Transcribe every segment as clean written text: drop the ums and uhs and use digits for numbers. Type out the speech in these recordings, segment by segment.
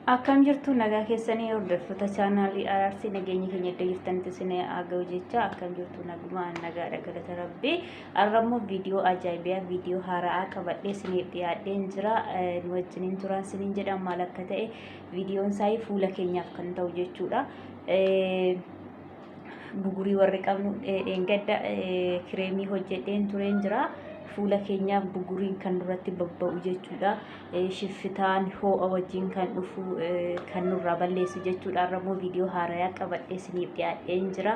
Akkam jirtu nagaa keessanii hordoftoota chaanaalii Araarsi nageenya keenya iddoo jirtanitti isin argau jecha akkam jirtu nagumaan nagaadha galata rabbii. Arrammoo viidiyoo ajaa'ibaa viidiyoo haaraa qabadhee isiniif dhiyaadheen jira. Nu wajjiniin turaan isiniin jedhan maal akka ta'e viidiyoon isaa fuula keenyaaf kan ta'u jechuudha. Bugurii warri qabnu dheengadda kireemii hojjedheen tureen jira. Fula keenyaaf buguriin kan duratti babba'u jechuudha. Shiffitaan ho'a wajjin kan dhufu kan nurraa balleessu jechuudha. Arrammoo viidiyoo haaraa qabadhee isiniif dhiyaadheen jira.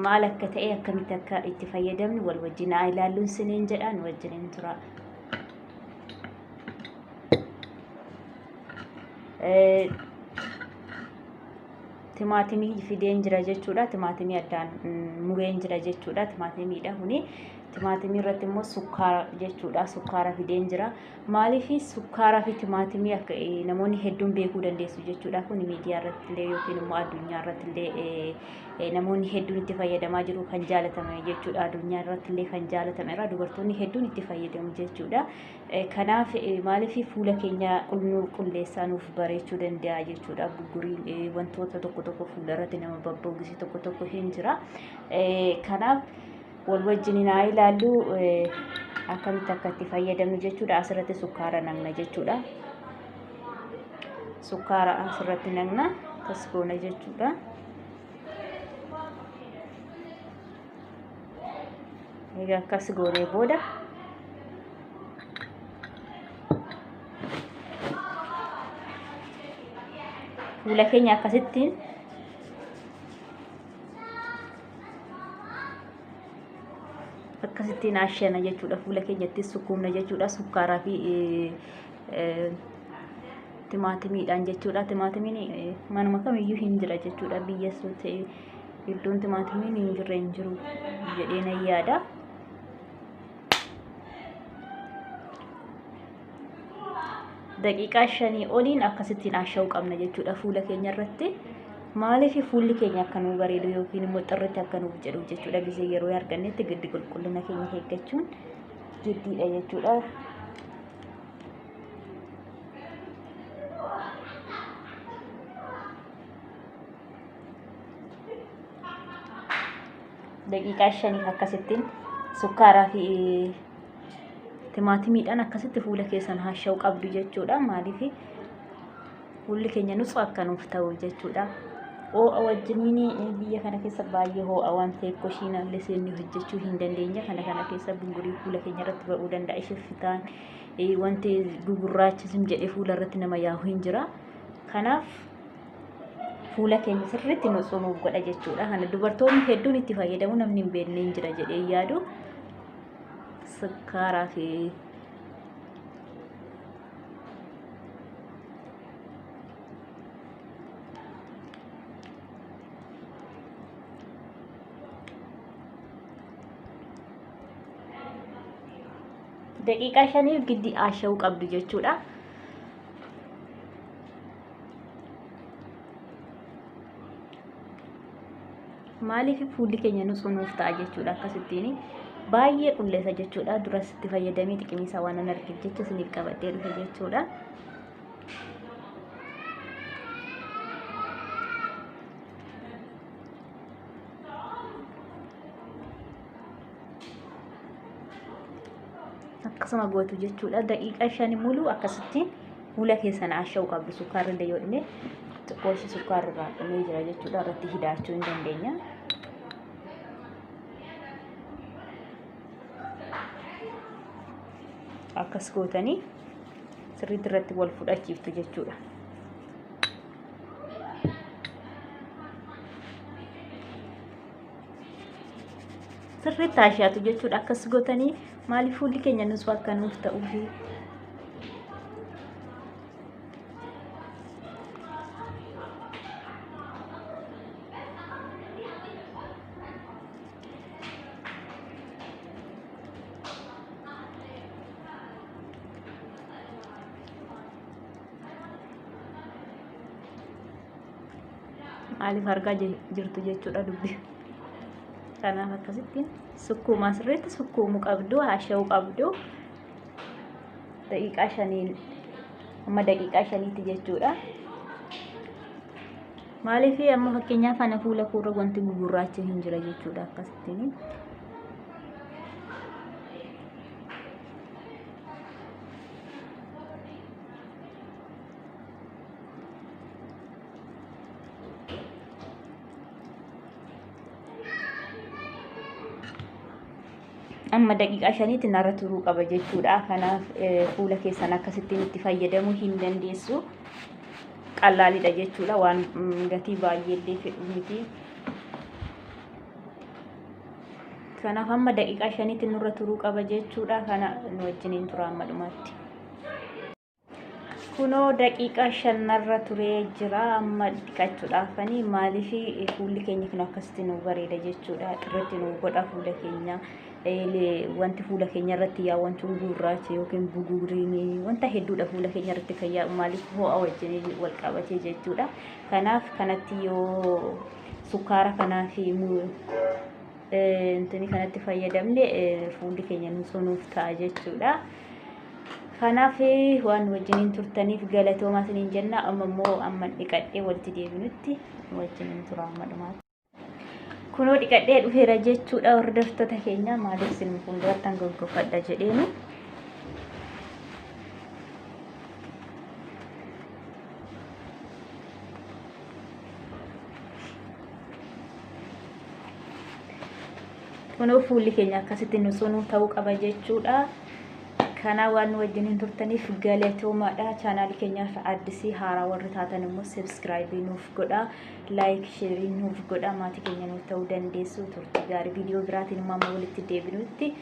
Maal akka ta'e akkamitti akka itti fayyadamnu wal wajjin ilaalluun isiniin jedhan wajjiniin tura. Timaatimii fideen jira jechuudha. Timaatimii addaan mureen jira jechuudha. Timaatimiidha kuni. Timaatimii irratti immoo sukkaara jechuudha. Sukkaara fideen jira. Maaliif sukkaara fi timaatimii akka namoonni hedduun beekuu dandeessu jechuudha. Kun miidiyaa irratti illee yookiin immoo addunyaa irratti illee namoonni hedduun itti fayyadamaa jiru kan jaalatame jechuudha. Addunyaa irratti illee kan jaalatame irraa dubartoonni hedduun itti fayyadamu jechuudha. Kanaaf maaliif fuula keenya qulqulleessaa nuuf bareechuu danda'a jechuudha. Buguriin wantoota tokko tokko fuula irratti nama babba'u tokko tokko hin jira. Kanaaf wal wajjiniin ilaallu akkamitti akka itti fayyadamnu jechuudha. Asirratti sukkaara naqna jechuudha. Sukkaara asirratti naqna tasgoona jechuudha. Egaa akkas goonee booda fuula keenya akkasittiin ashana jechuudha. Fuula keenyatti sukkuumna jechuudha. Sukkaaraa fi timaatimiidhaan jechuudha. Timaatimiin manuma kamiyyuu hin jira jechuudha. Biyyasuu ta'e iddoon timaatimiin hin jirre hin jiru jedhee nan yaada. Daqiiqaa 5 oliin akkasittiin asha'uu qabna jechuudha fuula keenya irratti. Maaliif fuulli keenya akka nu bareedu yookiin immoo xirritti akka nuuf jedhu jechuudha. Gisee yeroo argannetti giddi qulqullina keenya eeggachuun jiddiidha jechuudha. Daqiiqaa 5 akkasittiin sukkaaraa fi timaatimiidhaan akkasitti fuula keessan hasha'uu qabdu jechuudha. Maaliif fuulli keenya nuuf akka nuuf ta'u jechuudha. Ho'a wajjiniin biyya kana keessa baay'ee ho'a waan ta'eef koshiinaallee seennee hojjechuu hin dandeenya. Kana keessa bugurii fuula keenya irratti ba'uu danda'a. Shiffitaan wanti gugurraachisim jedhee fuula irratti nama yaa'u hin jira. Kanaaf fuula keenya sirriitti nuuf godha jechuudha. Kana dubartoonni hedduun itti fayyadamu namni hin beekne hin jira jedhee yaadu. Sukkaaraa fi daqiiqaa 5 giddi asha'uu qabdu jechuudha. Maaliif fuulli keenya nuuf ta'a jechuudha. Akkasittiin baay'ee qulleessa jechuudha. Duras itti fayyadamee xiqimisaa waan an argeef jecha isiniif qabadhee dhufe jechuudha. Akkasuma gootu jechuudha. Daqiiqaa 5 muluu akkasittiin fuula keessan asha'uu qabdu. Sukkaara illee yoo dhine xiqqooshi sukkaara irraa dhumee jira jechuudha. Irratti hidhaachuu hin dandeenya. Akkas gootanii sirriitti irratti wal fudhachiiftu jechuudha. Sirriitti asha'atu jechuudha. Akkas gootanii maaliif fuulli keenya nuuf akka nuuf ta'uufi maaliif argaa jirtu jechuudha dubbi. Kanaaf akkasittiin sukkuuma sirriitti sukkuumuu qabdu, asha'uu qabdu. Daqiiqaa 5 amma daqiiqaa 5 jechuudha. Maaliif amma fakkeenyaaf ana fuula koorra wanti gugurraacha hin jira jechuudha akkasittiin. Amma daqiiqaa 5 narra turuu qaba jechuudha. Kanaaf fuula keessan akkasittiin itti fayyadamuu hin dandeessu. Qallaalidha jechuudha, waan gatii baay'eellee fedhu miti. Kanaaf amma daqiiqaa 5 nurra turuu qaba jechuudha. Kana nu wajjiniin tura amma dhumaatti. Kunoo daqiiqaa 5 narra turee jira. Amma dhiqachuudhaafani maaliif fuulli keenya kun akkasitti nu bareeda jechuudha. Irratti nu godha fuula keenya. Wanti fuula keenya irratti yaa'u gurraacha yookiin bugurii wanta hedduudha fuula keenya irratti kan yaa'u maaliif ho'a wajjin wal qabatee jechuudha. Kanaaf kanatti yoo sukkaara kanaa fi kanatti fayyadamne fuulli keenya nuuf ta'a jechuudha. Kanaaf waan wajjiniin turtaniif galatoomaa isiniin jenna. Amma dhiqadhee walitti deebinutti wajjiniin tura amma dhumaatti. Kunoo dhiqadhee dhufeera jechuudha hordoftoota keenya. Maaliif isin fuulduratti goggofadha jedheenu. Kunoo fuulli keenya akkasitti nu sunuuf ta'uu qaba jechuudha. Kana waan wajjiniin turtaniif galatoomaadha. Chaanaalii keenyaaf addisii haaraa warri taatan immoo subscribe nuuf godha, like share nuuf godha. Maatii keenya nuuf ta'uu dandeessu. Turtii gaarii viidiyoo biraatiin immoo amma walitti deebinutti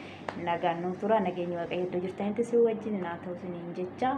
nagaan nu tura. Nageenya Waaqayyo iddoo jirtanitti si wajjin naa ta'u isiniin jecha.